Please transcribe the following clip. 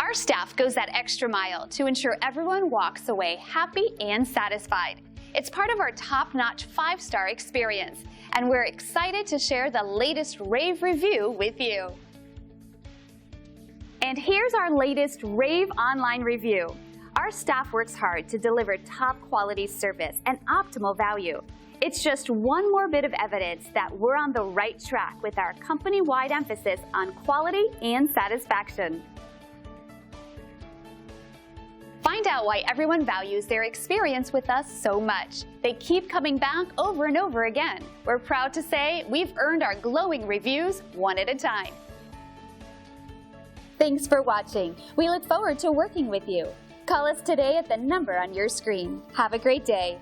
Our staff goes that extra mile to ensure everyone walks away happy and satisfied. It's part of our top-notch 5-star experience, and we're excited to share the latest rave review with you. And here's our latest rave online review. Our staff works hard to deliver top-quality service and optimal value. It's just one more bit of evidence that we're on the right track with our company-wide emphasis on quality and satisfaction. Find out why everyone values their experience with us so much. They keep coming back over and over again. We're proud to say we've earned our glowing reviews one at a time. Thanks for watching. We look forward to working with you. Call us today at the number on your screen. Have a great day.